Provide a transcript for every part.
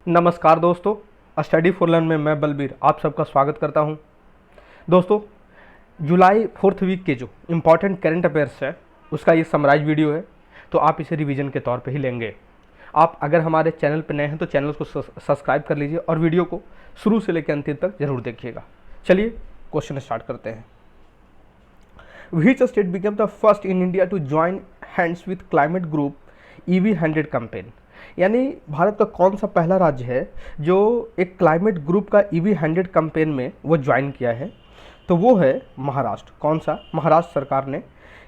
नमस्कार दोस्तों, study for learn में मैं बलबीर आप सबका स्वागत करता हूं। दोस्तों, जुलाई 4th वीक के जो इम्पॉर्टेंट करंट अफेयर्स है उसका ये समराइज वीडियो है, तो आप इसे रिवीजन के तौर पे ही लेंगे। आप अगर हमारे चैनल पर नए हैं तो चैनल को सब्सक्राइब कर लीजिए और वीडियो को शुरू से लेकर अंतिम तक जरूर देखिएगा। चलिए क्वेश्चन स्टार्ट करते हैं। Which state became the first in India to join hands with climate group EV100 campaign? यानी भारत का कौन सा पहला राज्य है जो एक क्लाइमेट ग्रुप का EV100 कैंपेन में वो ज्वाइन किया है? तो वो है महाराष्ट्र। कौन सा? महाराष्ट्र सरकार ने।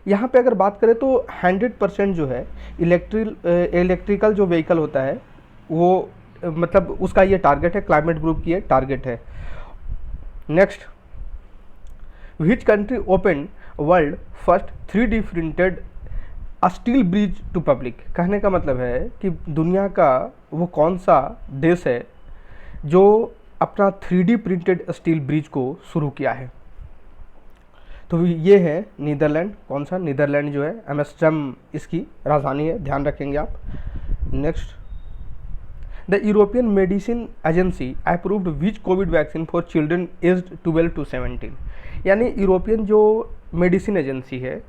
यहाँ पे अगर बात करें तो 100% जो है इलेक्ट्रिकल जो व्हीकल होता है वो मतलब उसका ये टारगेट है, क्लाइमेट ग्रुप की ये टारगेट है। Next, which country open world first 3D printed steel bridge to public? कहने का मतलब है कि दुनिया का वो कौन सा देश है जो अपना 3D प्रिंटेड स्टील ब्रिज को शुरू किया है? तो ये है नीदरलैंड। कौन सा? नीदरलैंड जो है एम्स्टर्डम इसकी राजधानी है, ध्यान रखेंगे आप। Next, the European medicine agency approved which Covid vaccine for children aged 12 to 17? यानी यूरोपियन जो मेडिसिन एजेंसी है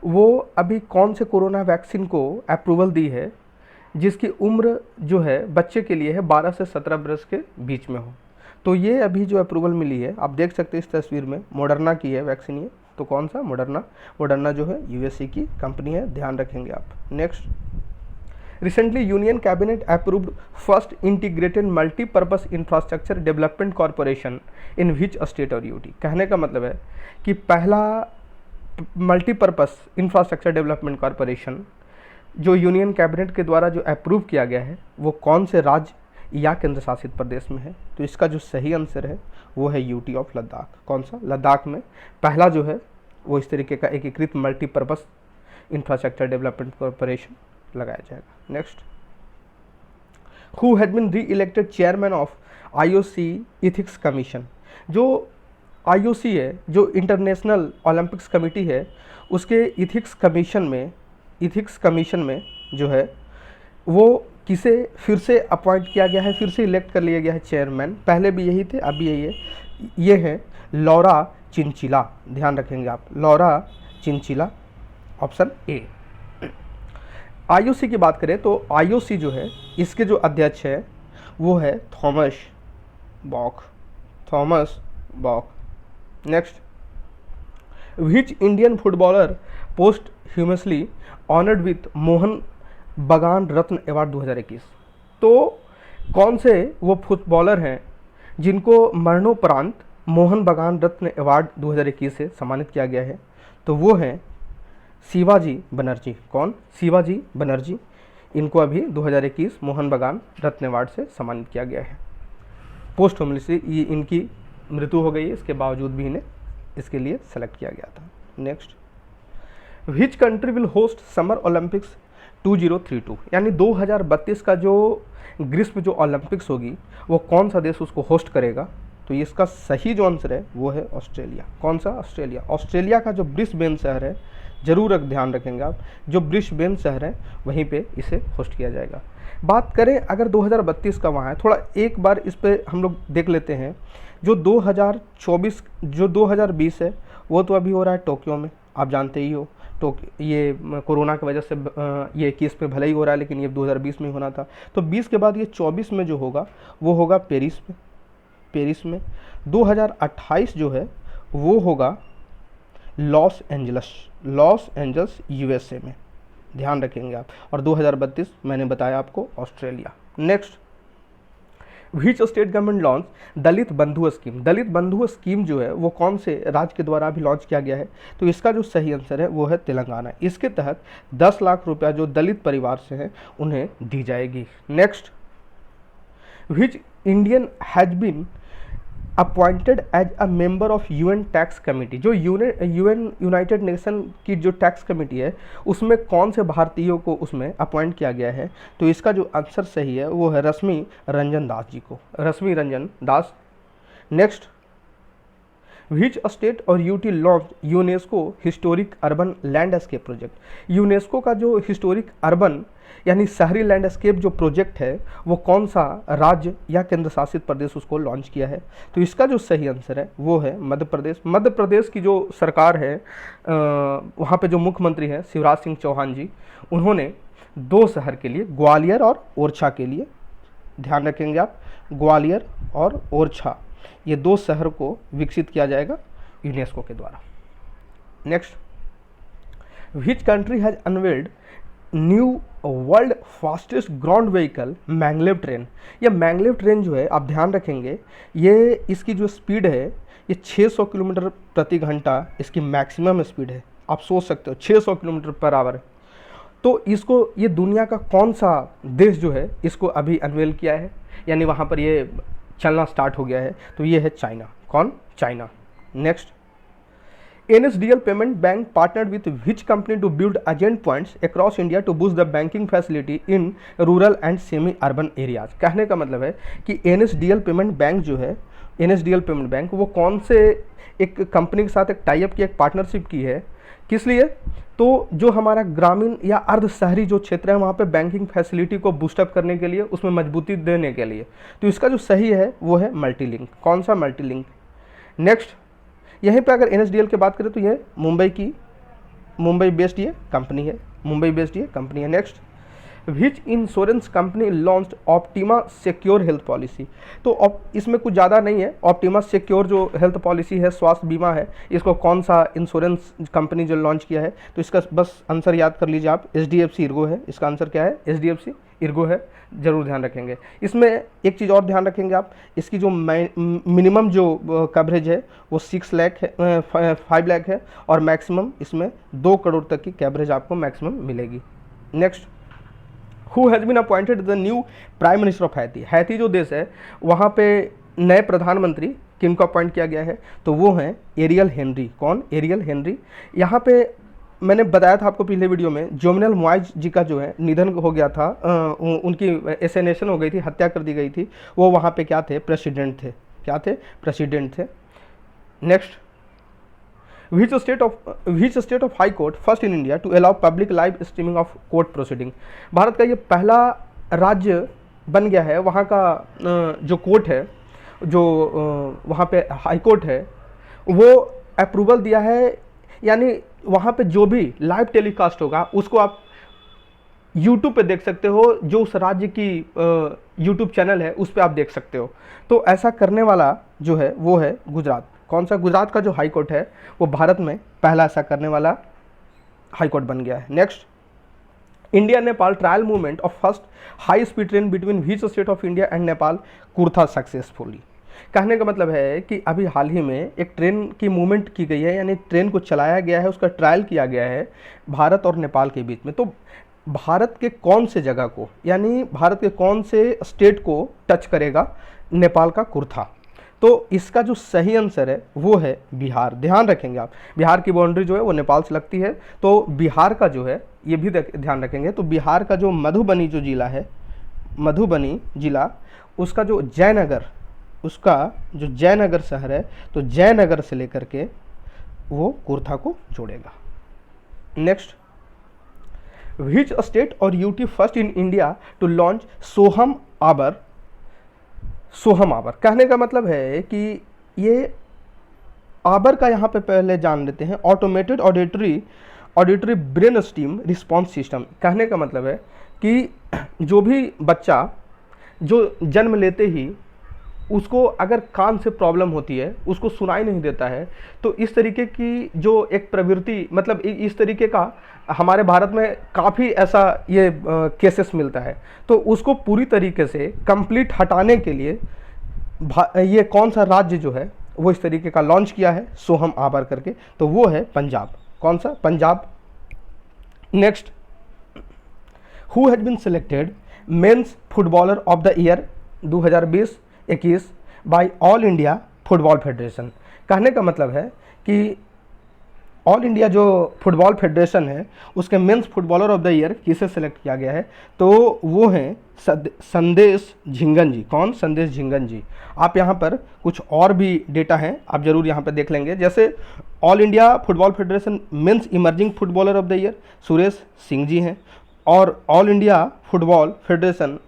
वो अभी कौन से कोरोना वैक्सीन को अप्रूवल दी है जिसकी उम्र जो है बच्चे के लिए है 12 से 17 वर्ष के बीच में हो। तो ये अभी जो अप्रूवल मिली है आप देख सकते हैं इस तस्वीर में, मॉडर्ना की है वैक्सीन ये। तो कौन सा? मॉडर्ना जो है यूएसए की कंपनी है, ध्यान रखेंगे आप। Next, recently union cabinet approved first integrated multipurpose infrastructure development corporation in which state और यूटी? कहने का मतलब है कि पहला मल्टीपर्पस इंफ्रास्ट्रक्चर डेवलपमेंट कॉरपोरेशन जो यूनियन कैबिनेट के द्वारा जो अप्रूव किया गया है वो कौन से राज्य या केंद्र शासित प्रदेश में है? तो इसका जो सही आंसर है वो है यूटी ऑफ लद्दाख। कौन सा? लद्दाख में पहला जो है वो इस तरीके का एकीकृत मल्टीपर्पस इंफ्रास्ट्रक्चर डेवलपमेंट कॉरपोरेशन लगाया जाएगा। Next, who has been reelected chairman of IOC ethics commission? जो आईओसी है, जो इंटरनेशनल ओलंपिक्स कमेटी है, उसके इथिक्स कमीशन में जो है वो किसे फिर से अपॉइंट किया गया है, फिर से इलेक्ट कर लिया गया है चेयरमैन? पहले भी यही थे, अभी यही है। ये है लौरा चिंचिला, ध्यान रखेंगे आप, लौरा चिंचिला, ऑप्शन ए। आईओसी की बात करें तो आईओसी जो है इसके जो अध्यक्ष है वो है Thomas Bach. Next, which Indian footballer posthumously honoured with Mohun Bagan Ratna award 2021? तो कौन से वो फुटबॉलर हैं जिनको मरणोपरांत मोहन बगान रत्न अवार्ड 2021 से सम्मानित किया गया है? तो वो हैं शिवाजी बनर्जी। कौन? शिवाजी बनर्जी। इनको अभी 2021 मोहन बगान रत्न अवार्ड से सम्मानित किया गया है। पोस्ट ह्यूमसली ये इनकी मृत्यु हो गई है, इसके बावजूद भी इन्हें इसके लिए सेलेक्ट किया गया था। Next, which country will host summer Olympics 2032? यानी 2032 का जो ग्रीष्म जो ओलंपिक्स होगी वो कौन सा देश उसको होस्ट करेगा? तो इसका सही जो आंसर है वो है ऑस्ट्रेलिया। कौन सा? ऑस्ट्रेलिया। ऑस्ट्रेलिया का जो ब्रिस्बेन शहर है, जरूर ध्यान रखेंगे आप, जो ब्रिस्बेन शहर है वहीं पे इसे होस्ट किया जाएगा। बात करें अगर 2032 का वहाँ है, थोड़ा एक बार इस पर हम लोग देख लेते हैं। जो 2020 है वो तो अभी हो रहा है टोक्यो में, आप जानते ही हो। तो ये कोरोना की वजह से ये 21 पे भले ही हो रहा है लेकिन ये 2020 में ही होना था। तो 20 के बाद ये 24 में जो होगा वो होगा पेरिस में। 2028 जो है वो होगा लॉस एंजल्स यूएसए में, ध्यान रखेंगे आप। और 2032 मैंने बताया आपको Australia. Next, which state government launch Dalit Bandhu scheme? Dalit Bandhu scheme जो है वो कौन से राज्य के द्वारा अभी लॉन्च किया गया है? तो इसका जो सही आंसर है वो है तेलंगाना। इसके तहत 10 लाख रुपया जो दलित परिवार से हैं उन्हें दी जाएगी। Next, which Indian has been appointed as a member of UN tax committee? जो यूनाइटेड नेशन की जो टैक्स कमेटी है उसमें कौन से भारतीयों को उसमें अपॉइंट किया गया है? तो इसका जो आंसर सही है वो है रश्मि रंजन दास जी को, रश्मि रंजन दास। नेक्स्ट, विच स्टेट और UT launch UNESCO historic urban landscape project. UNESCO का जो हिस्टोरिक अर्बन यानी शहरी लैंडस्केप जो प्रोजेक्ट है वो कौन सा राज्य या केंद्र शासित प्रदेश उसको लॉन्च किया है? तो इसका जो सही आंसर है वो है मध्य प्रदेश। मध्य प्रदेश की जो सरकार है वहाँ पे जो मुख्यमंत्री हैं शिवराज सिंह चौहान जी, उन्होंने 2 शहर के लिए, ग्वालियर और ओरछा के लिए, ध्यान रखेंगे आप, ग्वालियर और ओरछा, ये 2 शहर को विकसित किया जाएगा यूनेस्को के द्वारा। Next, which country has unveiled new world fastest ground vehicle maglev train. ये मैंगलेव ट्रेन जो है आप ध्यान रखेंगे, ये इसकी जो स्पीड है ये 600 किलोमीटर प्रति घंटा इसकी मैक्सिमम स्पीड है। आप सोच सकते हो 600 किलोमीटर पर आवर। तो इसको ये दुनिया का कौन सा देश जो है इसको अभी अनवेल किया है, यानी वहाँ पर ये चलना स्टार्ट हो गया है? तो ये है चाइना। कौन? China. Next, NSDL payment bank partnered with which company to build agent points across India to boost the banking facility in rural and semi urban areas. कहने का मतलब है कि NSDL पेमेंट बैंक जो है, NSDL पेमेंट बैंक वो कौन से एक कंपनी के साथ एक टाइप की, एक पार्टनरशिप की है, किस लिए? तो जो हमारा ग्रामीण या अर्ध शहरी जो क्षेत्र है वहाँ पे बैंकिंग फैसिलिटी को बूस्टअप करने के लिए, उसमें मजबूती देने के लिए। तो इसका जो सही है वो है मल्टीलिंक। कौन सा? मल्टीलिंक। नेक्स्ट, यहीं पे अगर NSDL की बात करें तो ये मुंबई बेस्ड ये कंपनी है, मुंबई बेस्ड ये कंपनी है। Next, which insurance company launched optima secure health policy. तो इसमें कुछ ज़्यादा नहीं है, ऑप्टिमा सिक्योर जो हेल्थ पॉलिसी है, स्वास्थ्य बीमा है, इसको कौन सा इंश्योरेंस कंपनी जो लॉन्च किया है? तो इसका बस आंसर याद कर लीजिए आप, HDFC इर्गो है। इसका आंसर क्या है? HDFC इर्गो है, जरूर ध्यान रखेंगे। इसमें एक चीज़ और ध्यान रखेंगे आप, इसकी जो मिनिमम जो कवरेज है वो 6 लाख है, 5 लाख है, और मैक्सिमम इसमें 2 करोड़ तक की कवरेज आपको मैक्सिमम मिलेगी। Next, who has been appointed the new prime minister of Haiti. Haiti जो देश है वहाँ पे नए प्रधानमंत्री किनको अपॉइंट किया गया है? तो वो हैं एरियल हेनरी। कौन? Aerial Henry. यहाँ पे मैंने बताया था आपको पिछले वीडियो में, जोवेनल मोइज जी का जो है निधन हो गया था, उनकी एसेनेशन हो गई थी, हत्या कर दी गई थी। वो वहाँ पे क्या थे? प्रेसिडेंट थे। क्या थे? प्रेसिडेंट थे। Next, which state of high court first in India to allow public live streaming of court proceeding. Bharat का ये पहला राज्य बन गया है, वहाँ का जो कोर्ट है, जो वहाँ पे हाई कोर्ट है, वो अप्रूवल दिया है, यानी वहाँ पे जो भी लाइव टेलीकास्ट होगा उसको आप यूट्यूब पे देख सकते हो, जो उस राज्य की यूट्यूब चैनल है उस पर आप देख सकते हो। तो ऐसा करने वाला जो है वो है गुजरात। कौन सा? गुजरात का जो हाई कोर्ट है वो भारत में पहला ऐसा करने वाला हाई कोर्ट बन गया है। Next, India Nepal trial movement of first high speed train between which state of India and Nepal Kurtha successfully. कहने का मतलब है कि अभी हाल ही में एक ट्रेन की मूवमेंट की गई है, यानी ट्रेन को चलाया गया है, उसका ट्रायल किया गया है भारत और नेपाल के बीच में। तो भारत के कौन से जगह को, यानी भारत के कौन से स्टेट को टच करेगा नेपाल का कुर्था? तो इसका जो सही आंसर है वो है बिहार। ध्यान रखेंगे आप, बिहार की बाउंड्री जो है वो नेपाल से लगती है। तो बिहार का जो है ये भी ध्यान रखेंगे। तो बिहार का जो मधुबनी जो जिला है, मधुबनी जिला, उसका जो जयनगर, उसका जो जयनगर शहर है, तो जयनगर से लेकर के वो कुर्था को जोड़ेगा। नेक्स्ट, विच स्टेट और UT first in India to launch Soham Abar. Soham Abar कहने का मतलब है कि ये आबर का यहाँ पे पहले जान लेते हैं, automated auditory brain steam response system. कहने का मतलब है कि जो भी बच्चा जो जन्म लेते ही उसको अगर कान से प्रॉब्लम होती है, उसको सुनाई नहीं देता है, तो इस तरीके की जो एक प्रवृत्ति, मतलब इस तरीके का हमारे भारत में काफ़ी ऐसा ये केसेस मिलता है। तो उसको पूरी तरीके से कंप्लीट हटाने के लिए ये कौन सा राज्य जो है वो इस तरीके का लॉन्च किया है, सोहम आबर करके? तो वो है पंजाब। कौन सा? Punjab. Next, who has been selected men's footballer of the year 2020-21 by all India football federation. कहने का मतलब है कि ऑल इंडिया जो फुटबॉल फेडरेशन है उसके men's footballer of the year किसे सेलेक्ट किया गया है, तो वो हैं संदेश झिंगन जी। कौन? संदेश झिंगन जी। आप यहाँ पर कुछ और भी डेटा हैं, आप जरूर यहाँ पर देख लेंगे। जैसे all India football federation men's emerging footballer of the year Suresh Singh ji हैं, और all India football federation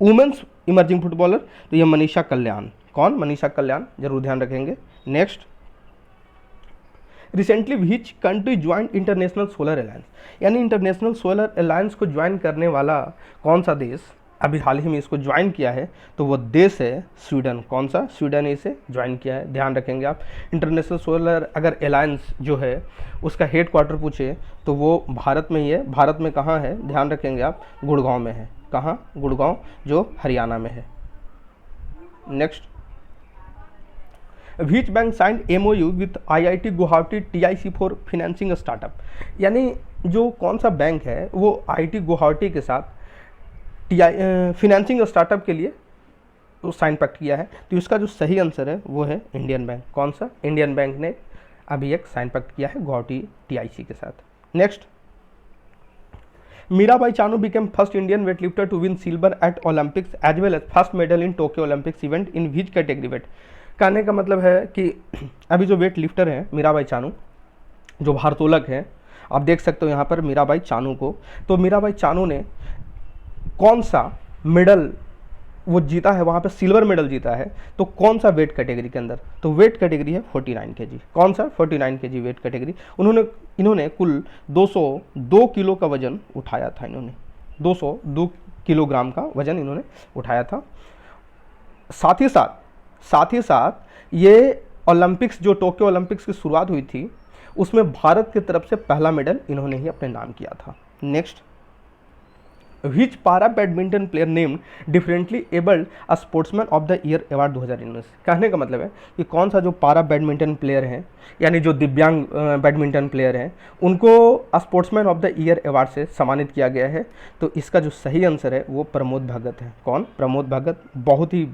women's emerging footballer तो ये मनीषा कल्याण। कौन? मनीषा कल्याण, जरूर ध्यान रखेंगे। Next, recently which country join international solar alliance, यानी इंटरनेशनल सोलर अलायंस को ज्वाइन करने वाला कौन सा देश अभी हाल ही में इसको ज्वाइन किया है, तो वो देश है स्वीडन। कौन सा? स्वीडन ने इसे ज्वाइन किया है, ध्यान रखेंगे आप। इंटरनेशनल सोलर अगर अलायंस जो है उसका हेड क्वार्टर पूछे तो वो भारत में ही है। भारत में कहाँ है? ध्यान रखेंगे आप, गुड़गांव में है। कहाँ? गुड़गांव, जो हरियाणा में है। Next, which bank signed MOU with IIT Guwahati TIC for financing startup, यानी जो कौन सा बैंक है वो IIT गुवाहाटी के साथ फिनेंसिंग स्टार्टअप के लिए तो साइन पैक्ट किया है। तो इसका जो सही आंसर है वो है इंडियन बैंक। कौन सा? इंडियन बैंक ने अभी एक साइन पैक्ट किया है गुवाहाटी TIC के साथ। Next, Mirabai Chanu became first Indian weightlifter to win silver at Olympics as well as first medal in Tokyo Olympics event in which category weight. कहने का मतलब है कि अभी जो वेट लिफ्टर हैं मीराबाई चानू, जो भारोत्तोलक हैं, आप देख सकते हो यहाँ पर मीराबाई चानू को। तो मीराबाई चानू ने कौन सा मेडल वो जीता है, वहाँ पे सिल्वर मेडल जीता है, तो कौन सा वेट कैटेगरी के अंदर? तो वेट कैटेगरी है 49 kg। कौन सा? 49 kg वेट कैटेगरी। इन्होंने कुल 202 किलो का वजन उठाया था। इन्होंने 202 किलोग्राम का वजन इन्होंने उठाया था। साथ ही साथ ये ओलंपिक्स, जो टोक्यो ओलंपिक्स की शुरुआत हुई थी, उसमें भारत की तरफ से पहला मेडल इन्होंने ही अपने नाम किया था। नेक्स्ट, विच पारा badminton player named differently abled a sportsman of the year award 2019। कहने का मतलब है कि कौन सा जो पारा बैडमिंटन प्लेयर हैं, यानी जो दिव्यांग बैडमिंटन प्लेयर हैं, उनको sportsman of the year award से सम्मानित किया गया है। तो इसका जो सही आंसर है वो प्रमोद भगत है। कौन? प्रमोद भगत। बहुत ही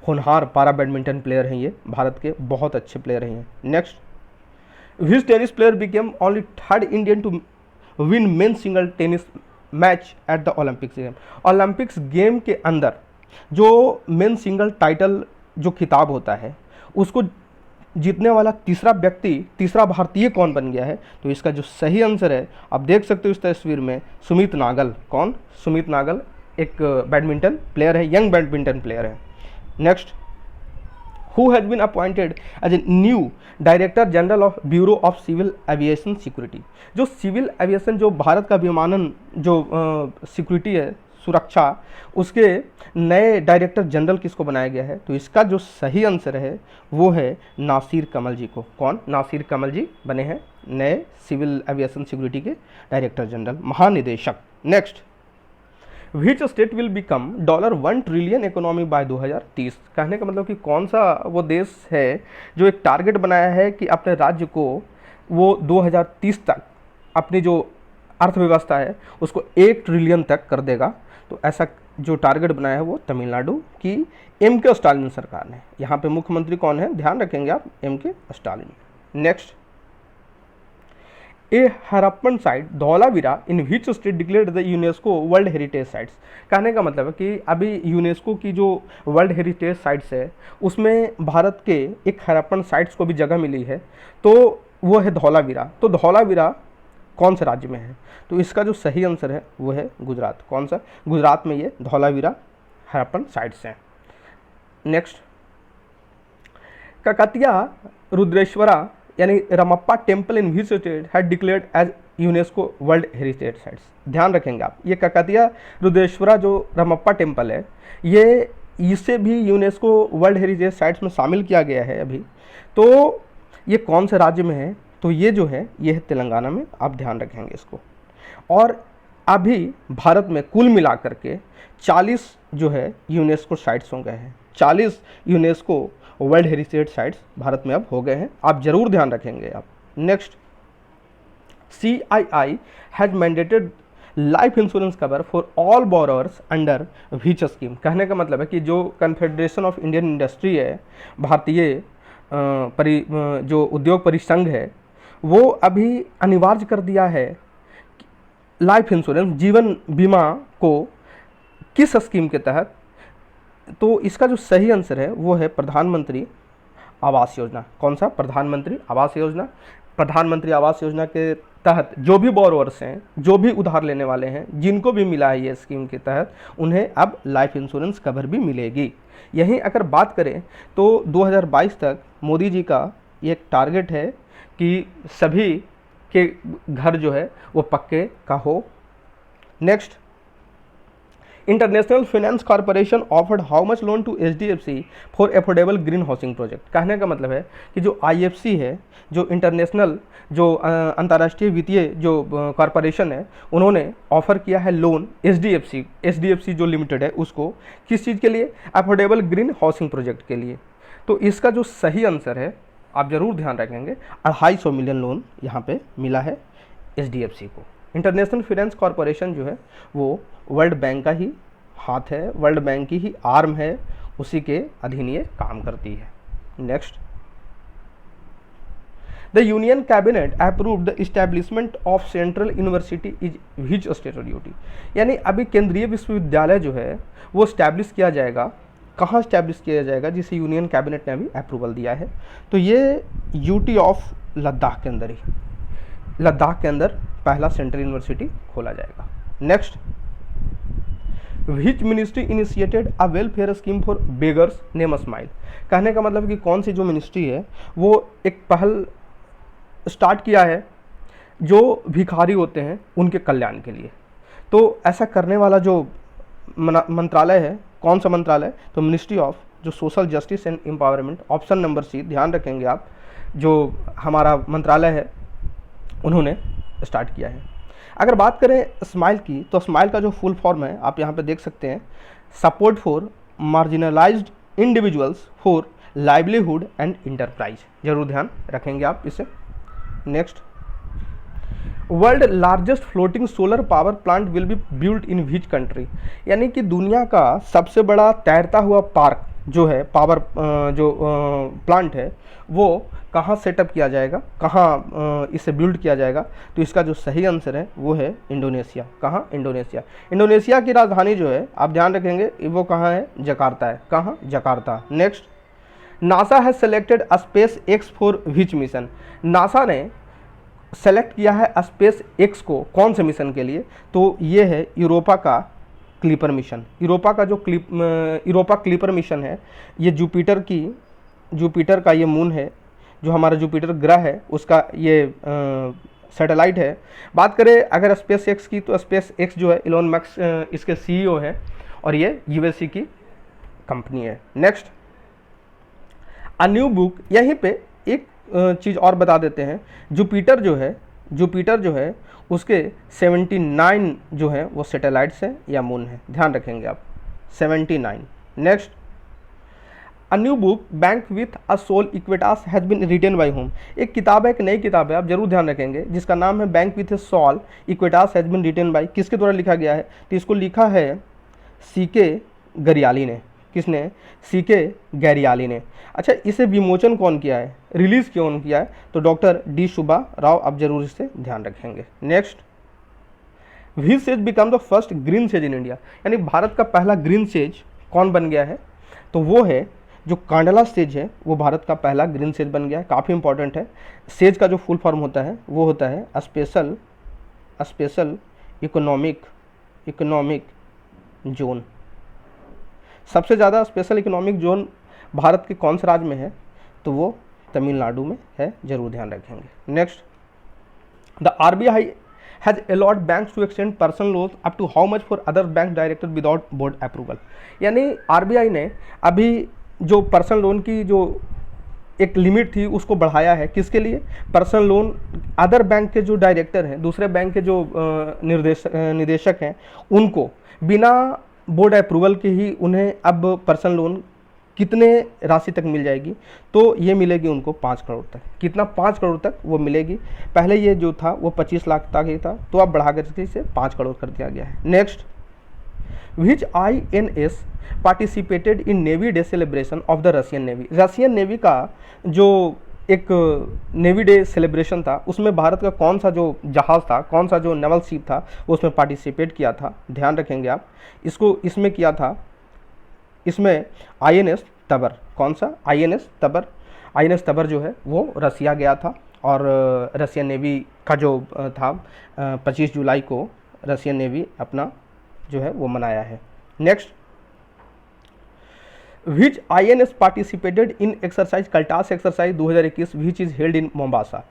होनहार पारा बैडमिंटन प्लेयर हैं, ये भारत के बहुत अच्छे प्लेयर हैं। Next, which tennis player became only third Indian to win men single tennis match at the Olympics game. Olympics game के अंदर जो मेन सिंगल टाइटल जो खिताब होता है उसको जीतने वाला तीसरा भारतीय कौन बन गया है, तो इसका जो सही आंसर है आप देख सकते हो इस तस्वीर में, सुमित नागल। कौन? सुमित नागल एक बैडमिंटन प्लेयर है, यंग बैडमिंटन प्लेयर है। Next, who has been appointed as a new director general of bureau of civil aviation security. जो सिविल एविएशन, जो भारत का विमानन जो सिक्योरिटी है, सुरक्षा, उसके नए डायरेक्टर जनरल किसको बनाया गया है, तो इसका जो सही आंसर है वो है नासिर कमल जी को। कौन? नासिर कमल जी बने हैं नए सिविल एविएशन सिक्योरिटी के डायरेक्टर जनरल, महानिदेशक। Next, which state will become $1 trillion economy bye 2030। कहने का मतलब कि कौन सा वो देश है जो एक टारगेट बनाया है कि अपने राज्य को वो 2030 तक अपनी जो अर्थव्यवस्था है उसको 1 ट्रिलियन तक कर देगा। तो ऐसा जो टारगेट बनाया है वो तमिलनाडु की MK स्टालिन सरकार ने। यहाँ पे मुख्यमंत्री कौन है, ध्यान रखेंगे आप, MK Stalin. Next, A Harappan site Dholavira in which state declared the UNESCO world heritage sites. कहने का मतलब है कि अभी यूनेस्को की जो वर्ल्ड हेरिटेज साइट्स है उसमें भारत के एक हरप्पन साइट्स को भी जगह मिली है, तो वो है धौलावीरा। तो धौलावीरा कौन से राज्य में है, तो इसका जो सही आंसर है वो है गुजरात। कौन सा? गुजरात में ये धौलावीरा हरप्पन साइट्स हैं। नेक्स्ट, ककतिया रुद्रेश्वरा यानी Ramappa temple in which state had declared as UNESCO world heritage sites. ध्यान रखेंगे आप, ये ककतिया रुद्रेश्वरा जो रमप्पा टेम्पल है, ये इसे भी यूनेस्को वर्ल्ड हेरिटेज साइट्स में शामिल किया गया है अभी। तो ये कौन से राज्य में है, तो ये जो है ये है तेलंगाना में, आप ध्यान रखेंगे इसको। और अभी भारत में कुल मिलाकर के 40 जो है यूनेस्को साइट्स हो गए हैं। 40 UNESCO world heritage sites Bharat में अब हो गए हैं, आप जरूर ध्यान रखेंगे आप। Next, CII has mandated life insurance cover for all borrowers under which scheme. कहने का मतलब है कि जो कन्फेडरेशन ऑफ इंडियन इंडस्ट्री है, भारतीय जो उद्योग परिसंघ है, वो अभी अनिवार्य कर दिया है लाइफ इंश्योरेंस, जीवन बीमा को किस स्कीम के तहत। तो इसका जो सही आंसर है वो है प्रधानमंत्री आवास योजना। कौन सा? प्रधानमंत्री आवास योजना। प्रधानमंत्री आवास योजना के तहत जो भी बोरोवर्स हैं, जो भी उधार लेने वाले हैं, जिनको भी मिला है ये स्कीम के तहत, उन्हें अब लाइफ इंश्योरेंस कवर भी मिलेगी। यहीं अगर बात करें तो 2022 तक मोदी जी का एक टारगेट है कि सभी के घर जो है वो पक्के का हो। Next, international finance corporation offered how much loan to HDFC for affordable green housing project. कहने का मतलब है कि जो IFC है, जो इंटरनेशनल जो अंतर्राष्ट्रीय वित्तीय जो कॉरपोरेशन है, उन्होंने ऑफर किया है लोन HDFC जो लिमिटेड है उसको, किस चीज़ के लिए? अफोर्डेबल ग्रीन हाउसिंग प्रोजेक्ट के लिए। तो इसका जो सही आंसर है, आप ज़रूर ध्यान रखेंगे, 250 मिलियन लोन यहाँ पे मिला है HDFC को। इंटरनेशनल फाइनेंस कॉर्पोरेशन जो है वो वर्ल्ड बैंक का ही हाथ है, वर्ल्ड बैंक की ही आर्म है, उसी के अधीन ये काम करती है। Next, the union cabinet approved the establishment of central university is which state duty. यानी अभी केंद्रीय विश्वविद्यालय जो है वो स्टैब्लिश किया जाएगा, कहाँ स्टैब्लिश किया जाएगा, जिसे यूनियन कैबिनेट ने अभी अप्रूवल दिया है। तो ये यूटी ऑफ लद्दाख के अंदर ही, लद्दाख के अंदर पहला सेंट्रल यूनिवर्सिटी खोला जाएगा। Next, which ministry initiated a welfare scheme for beggars name smile. कहने का मतलब कि कौन सी जो मिनिस्ट्री है वो एक पहल स्टार्ट किया है जो भिखारी होते हैं उनके कल्याण के लिए। तो ऐसा करने वाला जो मंत्रालय है, कौन सा मंत्रालय? तो मिनिस्ट्री ऑफ जो social justice and empowerment, option number C, ध्यान रखेंगे आप, जो हमारा मंत्रालय है उन्होंने स्टार्ट किया है। अगर बात करें स्माइल की, तो स्माइल का जो फुल फॉर्म है आप यहाँ पे देख सकते हैं, support for marginalised individuals for livelihood and enterprise. जरूर ध्यान रखेंगे आप इसे। Next, world largest floating solar power plant will be built in which country. यानी कि दुनिया का सबसे बड़ा तैरता हुआ पार्क जो है, पावर जो प्लांट है, वो कहाँ सेटअप किया जाएगा, कहाँ इसे बिल्ड किया जाएगा? तो इसका जो सही आंसर है वो है इंडोनेशिया। कहाँ? इंडोनेशिया। इंडोनेशिया की राजधानी जो है आप ध्यान रखेंगे वो कहाँ है? जकार्ता है। कहाँ? Jakarta. Next, NASA has selected space x for which mission. NASA ने सेलेक्ट किया है स्पेस एक्स को कौन से मिशन के लिए? तो ये है यूरोपा का क्लिपर मिशन। यूरोपा का जो यूरोपा क्लिपर मिशन है, ये जुपिटर का ये मून है, जो हमारा जुपिटर ग्रह है उसका ये सैटेलाइट है। बात करें अगर स्पेस एक्स की, तो स्पेस एक्स जो है इलोन मस्क इसके CEO है और ये USA की कंपनी है। नेक्स्ट, अ न्यू बुक, यहीं पे एक चीज़ और बता देते हैं, जुपिटर जो है उसके 79 जो है वो सैटेलाइट्स हैं या मून है, ध्यान रखेंगे आप, 79। Next, a new book bank with a soul Equitas has been written by whom. एक किताब है, एक नई किताब है, आप जरूर ध्यान रखेंगे, जिसका नाम है bank with a soul Equitas has been written by. किसके द्वारा लिखा गया है? तो इसको लिखा है CK गरियाली ने। किसने? CK गरियाली ने। अच्छा, इसे विमोचन कौन किया है, रिलीज़ कौन किया है? तो डॉक्टर D सुब्बा राव। आप जरूर इससे ध्यान रखेंगे। Next, which says become the first green says in India. यानी भारत का पहला ग्रीन सेज कौन बन गया है? तो वो है जो कांडला सेज है, वो भारत का पहला ग्रीन सेज बन गया है। काफ़ी इंपॉर्टेंट है। सेज का जो फुल फॉर्म होता है वो होता है स्पेशल इकोनॉमिक जोन। सबसे ज़्यादा स्पेशल इकोनॉमिक जोन भारत के कौन से राज्य में है? तो वो तमिलनाडु में है, जरूर ध्यान रखेंगे। Next, the RBI has allowed banks to extend personal loan up to how much for other bank director without board approval. यानी RBI ने अभी जो पर्सनल लोन की जो एक लिमिट थी उसको बढ़ाया है। किसके लिए? पर्सनल लोन अदर बैंक के जो डायरेक्टर हैं, दूसरे बैंक के जो निदेशक हैं, उनको बिना बोर्ड अप्रूवल के ही उन्हें अब पर्सनल लोन कितने राशि तक मिल जाएगी? तो ये मिलेगी उनको 5 करोड़ तक। कितना? 5 करोड़ तक वो मिलेगी। पहले ये जो था वो 25 लाख तक ही था, तो अब बढ़ा कर इसे 5 करोड़ कर दिया गया है। Next, which INS participated in navy day celebration of the Russian navy. Russian navy का जो एक नेवी डे सेलिब्रेशन था, उसमें भारत का कौन सा जो जहाज़ था, कौन सा जो नेवल शिप था वो उसमें पार्टिसिपेट किया था, ध्यान रखेंगे आप। इसको इसमें किया था, इसमें INS तबर, कौन सा INS तबर, INS तबर जो है वो रसिया गया था और रसियन नेवी का जो था 25 जुलाई को रसियन नेवी अपना जो है वो मनाया है। Next, which INS participated in exercise cutlass exercise 2021 which is held in Mombasa.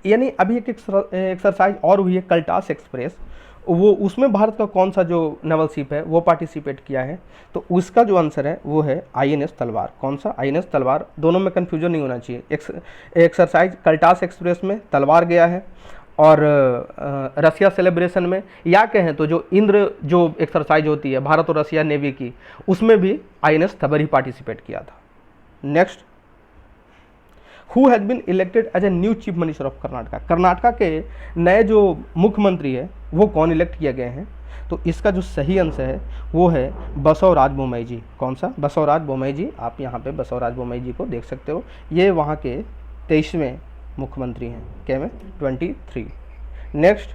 यानी अभी एक एक्सरसाइज और हुई है कल्टास एक्सप्रेस, वो उसमें भारत का कौन सा जो नेवल शिप है वो पार्टिसिपेट किया है, तो उसका जो आंसर है वो है INS तलवार। कौन सा? INS तलवार। दोनों में कन्फ्यूजन नहीं होना चाहिए। एक्सरसाइज कल्टास एक्सप्रेस में तलवार गया है और रसिया सेलिब्रेशन में, या कहें तो जो इंद्र जो एक्सरसाइज होती है भारत और रसिया नेवी की, उसमें भी INS तबर ही पार्टिसिपेट किया था। Next, who has been elected as a new chief minister of Karnataka. Karnataka के नए जो मुख्यमंत्री है वो कौन इलेक्ट किए गए हैं, तो इसका जो सही आंसर है वो है बसवराज बोम्मई जी। कौन सा? बसवराज बोम्मई जी। आप यहाँ पे बसवराज बोम्मई जी को देख सकते हो, ये वहाँ के 23वें मुख्यमंत्री हैं। क्या में? 23। Next,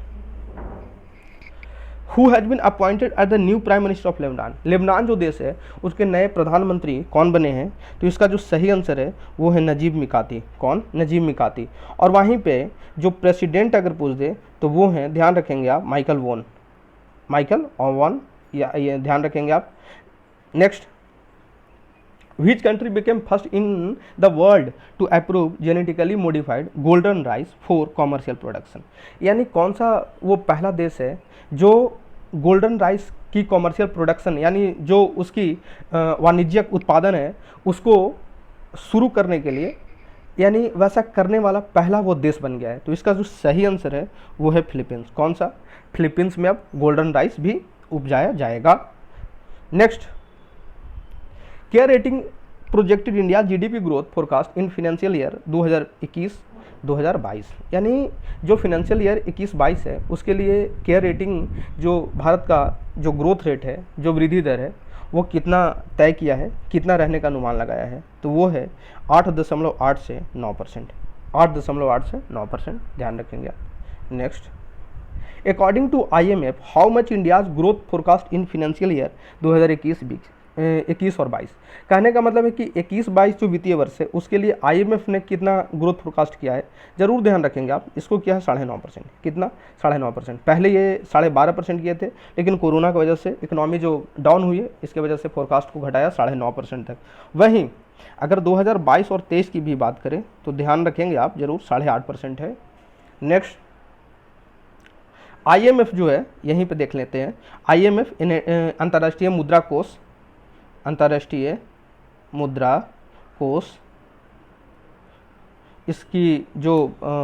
who has been appointed as the new prime minister of Lebanon. Lebanon जो देश है उसके नए प्रधानमंत्री कौन बने हैं, तो इसका जो सही आंसर है वो है नजीब मिकाती। कौन? नजीब मिकाती। और वहीं पे जो प्रेसिडेंट अगर पूछ दे तो वो हैं, ध्यान रखेंगे आप, माइकल वोन। माइकल वोन, या ये ध्यान रखेंगे आप। Next, Which country became first in the world to approve genetically modified golden rice for commercial production। यानी कौन सा वो पहला देश है जो गोल्डन राइस की कॉमर्शियल प्रोडक्शन, यानी जो उसकी वाणिज्यिक उत्पादन है उसको शुरू करने के लिए, यानी वैसा करने वाला पहला वो देश बन गया है। तो इसका जो सही आंसर है वो है फिलीपींस। कौन सा? फिलीपींस में अब गोल्डन राइस भी उपजाया जाएगा। नेक्स्ट, क्या rating projected India GDP growth forecast in financial year 2021-2022। यानी जो फाइनेंशियल ईयर 21-22 है उसके लिए केयर रेटिंग जो भारत का जो ग्रोथ रेट है, जो वृद्धि दर है, वो कितना तय किया है, कितना रहने का अनुमान लगाया है, तो वो है 8.8 से 9%। 8.8 से 9%, ध्यान रखेंगे आप। Next, according to IMF how much India's growth forecast in financial year 2021 और 22। कहने का मतलब है कि 21-22 जो वित्तीय वर्ष है उसके लिए IMF ने कितना ग्रोथ फोरकास्ट किया है, जरूर ध्यान रखेंगे आप। इसको किया है 9.5%। कितना? 9.5%। पहले ये 12.5% किए थे, लेकिन कोरोना की वजह से इकोनॉमी जो डाउन हुई है इसके वजह से फोरकास्ट को घटाया 9.5% तक। वहीं अगर 2022 और 23 की भी बात करें तो ध्यान रखेंगे आप, जरूर 8.5% है। नेक्स्ट, IMF जो है, यहीं पे देख लेते हैं, IMF अंतर्राष्ट्रीय मुद्रा कोष, अंतर्राष्ट्रीय मुद्रा कोष, इसकी जो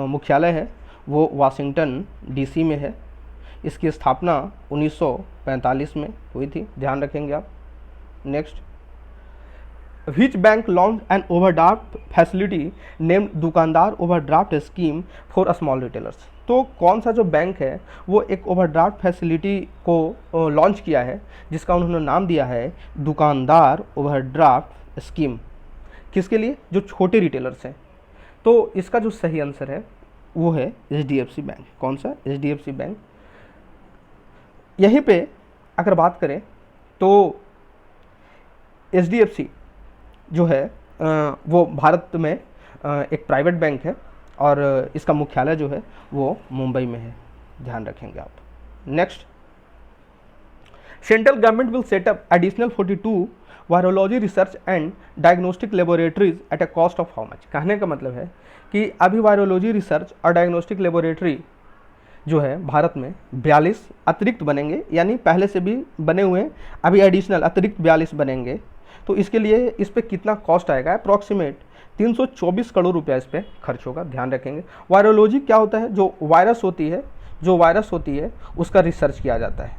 मुख्यालय है वो वाशिंगटन DC में है। इसकी स्थापना 1945 में हुई थी, ध्यान रखेंगे आप। Next, which bank launch an overdraft facility named Dukandaar overdraft scheme for small retailers. तो कौन सा जो बैंक है वो एक ओवरड्राफ्ट फैसिलिटी को लॉन्च किया है जिसका उन्होंने नाम दिया है दुकानदार ओवरड्राफ्ट स्कीम। किसके लिए? जो छोटे रिटेलर्स हैं। तो इसका जो सही आंसर है वो है HDFC बैंक। कौन सा? HDFC bank. यहीं पे अगर बात करें तो HDFC जो है वो भारत में एक प्राइवेट बैंक है और इसका मुख्यालय जो है वो मुंबई में है, ध्यान रखेंगे आप। Next, central government will set up additional 42 virology research and diagnostic laboratories at a cost of how much. कहने का मतलब है कि अभी वायरोलॉजी रिसर्च और डायग्नोस्टिक लेबोरेटरी जो है भारत में 42 अतिरिक्त बनेंगे, यानी पहले से भी बने हुए हैं, अभी एडिशनल अतिरिक्त 42 बनेंगे। तो इसके लिए इस पर कितना कॉस्ट आएगा? अप्रॉक्सीमेट 324 करोड़ रुपया इस पर खर्च होगा, ध्यान रखेंगे। वायरोलॉजी क्या होता है? जो वायरस होती है उसका रिसर्च किया जाता है,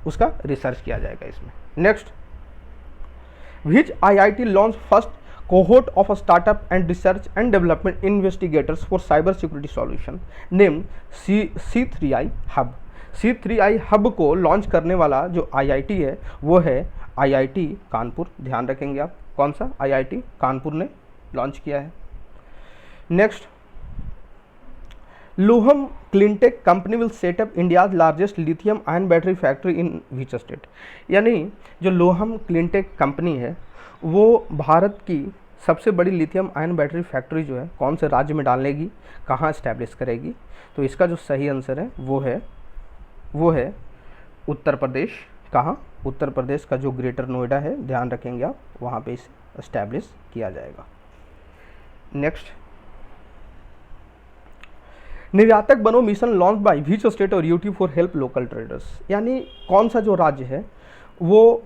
उसका रिसर्च किया जाएगा इसमें। Next, which IIT launch first cohort of startup and research and development investigators for cyber security solution name C3I hub. C3I hub को लॉन्च करने वाला जो IIT है वो है IIT कानपुर, ध्यान रखेंगे आप। कौन सा? IIT कानपुर ने लॉन्च किया है। Next, Lohum cleantech company will set up India's largest lithium ion battery factory in which state. यानी जो लोहम क्लिनटेक कंपनी है वो भारत की सबसे बड़ी लिथियम आयन बैटरी फैक्ट्री जो है कौन से राज्य में डालेगी, कहाँ इस्टेब्लिश करेगी। तो इसका जो सही आंसर है वो है उत्तर प्रदेश। कहाँ? उत्तर प्रदेश का जो ग्रेटर नोएडा है, ध्यान रखेंगे आप, वहाँ पे इसे इस्टेब्लिश किया जाएगा। Next, Niryatak Bano mission launch by which state और UT for help local traders. यानी कौन सा जो राज्य है वो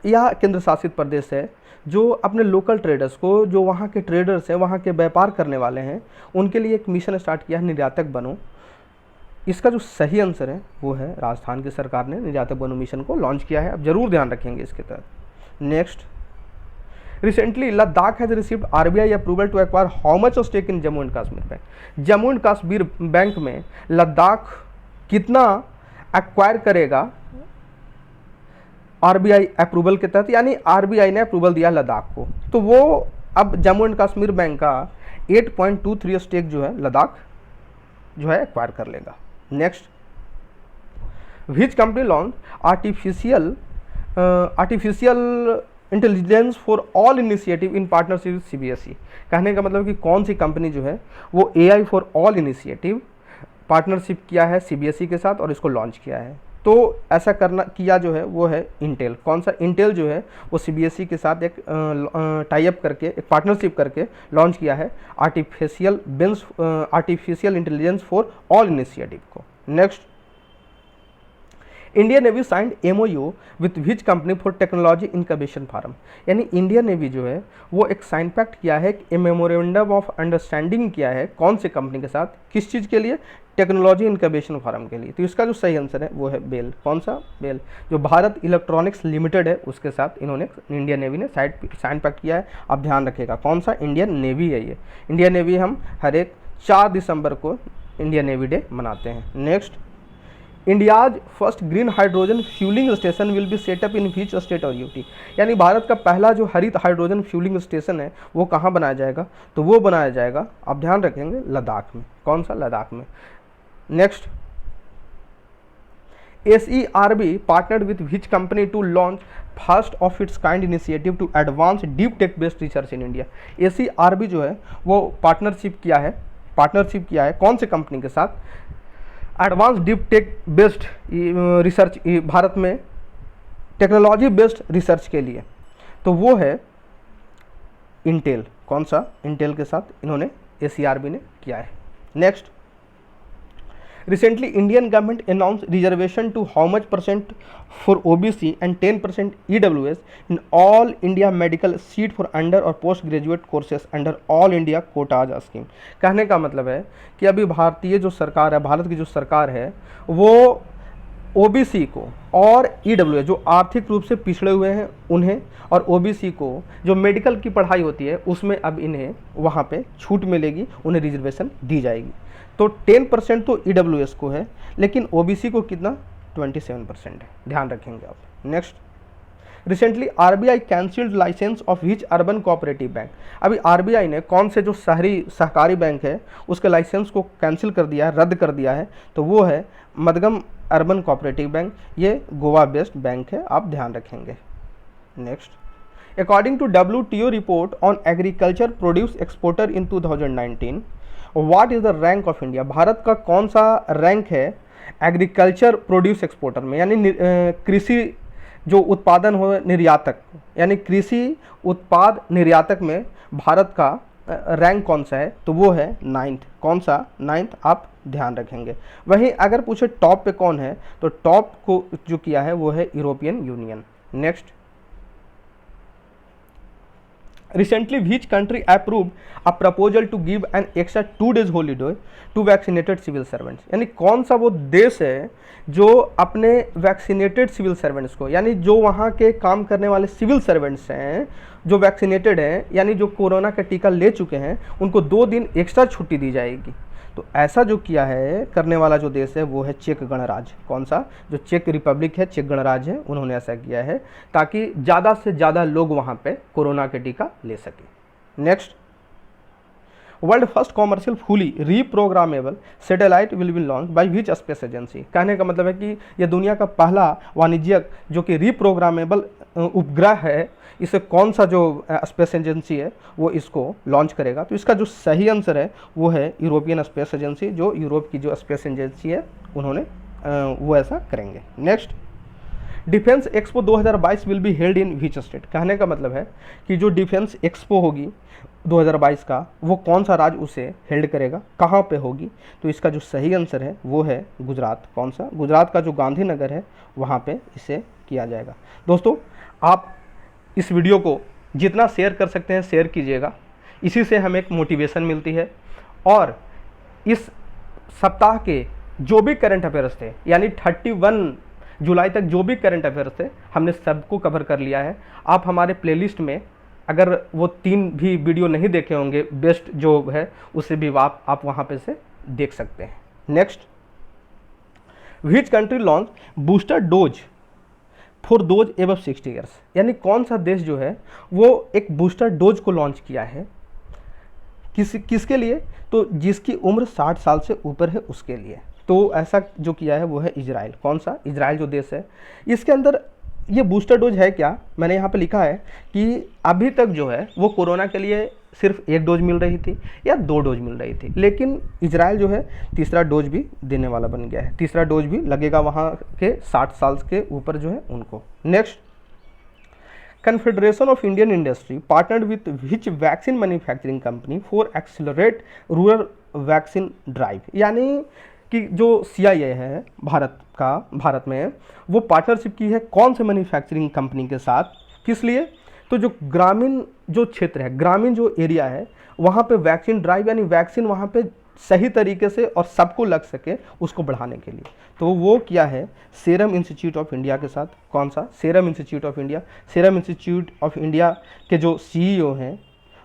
या केंद्र शासित प्रदेश है जो अपने लोकल ट्रेडर्स को, जो वहाँ के ट्रेडर्स हैं, वहाँ के व्यापार करने वाले हैं, उनके लिए एक मिशन स्टार्ट किया है, निर्यातक बनो। इसका जो सही आंसर है वो है राजस्थान की सरकार ने निर्यातक बनो मिशन को लॉन्च किया है। आप जरूर ध्यान रखेंगे इसके तहत। Next, recently Ladakh has received RBI approval to acquire how much stake in Jammu and Kashmir bank. Jammu and Kashmir bank में लद्दाख कितना एक्वायर करेगा आरबीआई अप्रूवल के तहत, यानी आरबीआई ने अप्रूवल दिया लद्दाख को, तो वो अब जम्मू एंड कश्मीर बैंक का 8.23 स्टेक जो है लद्दाख जो है एक्वायर कर लेगा। Next, which company launch artificial intelligence for all initiative in partnership with CBSE. कहने का मतलब कि कौन सी कंपनी जो है वो AI for all initiative partnership किया है सीबीएसई के साथ और इसको लॉन्च किया है। तो ऐसा करना किया जो है वो है इंटेल। कौन सा? इंटेल जो है वो सीबीएसई के साथ एक टाई अप करके, एक पार्टनरशिप करके लॉन्च किया है artificial intelligence for all initiative को। Next, Indian navy signed MOU with which company for technology incubation farm. यानी इंडियन नेवी जो है वो एक साइन पैक्ट किया है, एक मेमोरेंडम ऑफ अंडरस्टैंडिंग किया है, कौन से कंपनी के साथ, किस चीज़ के लिए? टेक्नोलॉजी इनक्यूबेशन फार्म के लिए। तो इसका जो सही आंसर है वो है बेल। कौन सा? बेल, जो भारत इलेक्ट्रॉनिक्स लिमिटेड है उसके साथ इन्होंने, इंडियन नेवी ने साइन पैक्ट किया है। आप ध्यान रखिएगा कौन सा? इंडियन नेवी है ये। इंडियन नेवी हम हर एक 4 दिसंबर को इंडियन नेवी डे मनाते हैं। Next, India's first green hydrogen fuelling station will be set up in which state और यूटी। यानी भारत का पहला जो हरित हाइड्रोजन फ्यूलिंग स्टेशन है वो कहाँ बनाया जाएगा? तो वो बनाया जाएगा, आप ध्यान रखेंगे, लद्दाख में। कौन सा? लद्दाख में। Next, SERB partnered with which company to launch first of its kind initiative to advance deep tech based research in India. SERB जो है वो पार्टनरशिप किया है कौन से कंपनी के साथ? Advance deep tech based research, Bharat में टेक्नोलॉजी बेस्ड रिसर्च के लिए, तो वो है इंटेल। कौन सा? इंटेल के साथ इन्होंने SERB ने किया है। Next, recently Indian government announce reservation to how much % for OBC and 10% EWS in all India medical seat for under और post graduate courses under all India quotas scheme. कहने का मतलब है कि अभी भारतीय जो सरकार है, भारत की जो सरकार है, वो ओबीसी को और EWS जो आर्थिक रूप से पिछड़े हुए हैं उन्हें, और ओबीसी को जो मेडिकल की पढ़ाई होती है उसमें अब इन्हें वहाँ पे छूट मिलेगी, उन्हें रिजर्वेशन दी जाएगी। तो 10% तो EWS को है, लेकिन ओबीसी को कितना? 27% है, ध्यान रखेंगे आप। Next, recently RBI cancelled licence of which urban cooperative bank. अभी आरबीआई ने कौन से जो शहरी सहकारी बैंक है उसके लाइसेंस को कैंसिल कर दिया है, रद्द कर दिया है, तो वो है मदगम अर्बन कोऑपरेटिव बैंक। ये गोवा बेस्ड बैंक है, आप ध्यान रखेंगे। Next, according to WTO report on agriculture produce exporter in 2019, what is the rank of India. Bharat का कौन सा रैंक है एग्रीकल्चर प्रोड्यूस एक्सपोर्टर में, यानी कृषि जो उत्पादन हो निर्यातक, यानी कृषि उत्पाद निर्यातक में भारत का रैंक कौन सा है? तो वो है 9th। कौन सा? 9th, आप ध्यान रखेंगे। वहीं अगर पूछे टॉप पे कौन है, तो टॉप को जो किया है वो है European union. Next, recently which country approved a proposal to give an extra 2 days holiday to vaccinated civil servants। यानी कौन सा वो देश है जो अपने वैक्सीनेटेड सिविल सर्वेंट्स को, यानी जो वहाँ के काम करने वाले सिविल सर्वेंट्स हैं जो वैक्सीनेटेड हैं, यानी जो कोरोना का टीका ले चुके हैं, उनको 2 दिन एक्स्ट्रा छुट्टी दी जाएगी। तो ऐसा जो किया है करने वाला जो देश है वो है चेक गणराज्य। कौन सा? जो चेक रिपब्लिक है, चेक गणराज्य है, उन्होंने ऐसा किया है ताकि ज़्यादा से ज़्यादा लोग वहाँ पे कोरोना के टीका ले सकें। Next, world first commercial fully reprogrammable satellite will be launch by which space agency. कहने का मतलब है कि यह दुनिया का पहला वाणिज्यिक जो कि रीप्रोग्रामेबल उपग्रह है, इसे कौन सा जो स्पेस एजेंसी है वो इसको लॉन्च करेगा। तो इसका जो सही आंसर है वो है यूरोपियन स्पेस एजेंसी। जो यूरोप की जो स्पेस एजेंसी है उन्होंने वो ऐसा करेंगे। Next, defence expo 2022 will be held in which state. कहने का मतलब है कि जो डिफेंस एक्सपो होगी 2022 का वो कौन सा राज्य उसे हेल्ड करेगा, कहाँ पे होगी। तो इसका जो सही आंसर है वो है गुजरात। कौन सा? गुजरात का जो गांधीनगर है वहाँ पे इसे किया जाएगा। दोस्तों, आप इस वीडियो को जितना शेयर कर सकते हैं शेयर कीजिएगा, इसी से हमें एक मोटिवेशन मिलती है। और इस सप्ताह के जो भी करंट अफेयर्स थे, यानी 31 जुलाई तक जो भी करंट अफेयर्स थे, हमने सबको कवर कर लिया है। आप हमारे प्लेलिस्ट में अगर वो 3 भी वीडियो नहीं देखे होंगे बेस्ट जो है, उसे भी आप वहाँ पे से देख सकते हैं। Next, which country launch booster dose for those above 60 years. यानी कौन सा देश जो है वो एक बूस्टर डोज को लॉन्च किया है, किसके लिए? तो जिसकी उम्र 60 साल से ऊपर है उसके लिए। तो ऐसा जो किया है वो है इजराइल। कौन सा? इजराइल जो देश है, इसके अंदर ये बूस्टर डोज है क्या, मैंने यहाँ पे लिखा है कि अभी तक जो है वो कोरोना के लिए सिर्फ 1 डोज मिल रही थी या 2 डोज मिल रही थी, लेकिन इजराइल जो है तीसरा डोज भी देने वाला बन गया है। तीसरा डोज भी लगेगा वहाँ के 60 साल के ऊपर जो है उनको। Next, confederation of Indian industry partnered with which vaccine manufacturing company for accelerate rural vaccine drive. यानी कि जो CIA है भारत में वो पार्टनरशिप की है कौन से मैन्युफैक्चरिंग कंपनी के साथ, किस लिए? तो जो ग्रामीण जो क्षेत्र है, ग्रामीण जो एरिया है, वहाँ पे वैक्सीन ड्राइव यानी वैक्सीन वहाँ पे सही तरीके से और सबको लग सके उसको बढ़ाने के लिए। तो वो किया है सीरम इंस्टीट्यूट ऑफ इंडिया के साथ। कौन सा? Serum institute of India. Serum institute of India के जो CEO हैं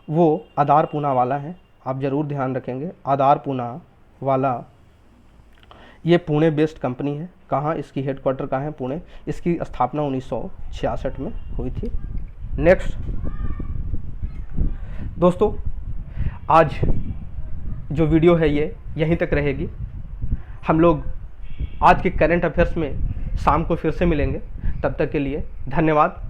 वो आधार पूनावाला हैं। आप ज़रूर ध्यान रखेंगे, आधार पूनावाला ये पुणे बेस्ड कंपनी है। कहाँ इसकी हेडक्वार्टर कहाँ है? पुणे। इसकी स्थापना 1966 में हुई थी। नेक्स्ट दोस्तों, आज जो वीडियो है ये यहीं तक रहेगी। हम लोग आज के करंट अफेयर्स में शाम को फिर से मिलेंगे। तब तक के लिए धन्यवाद।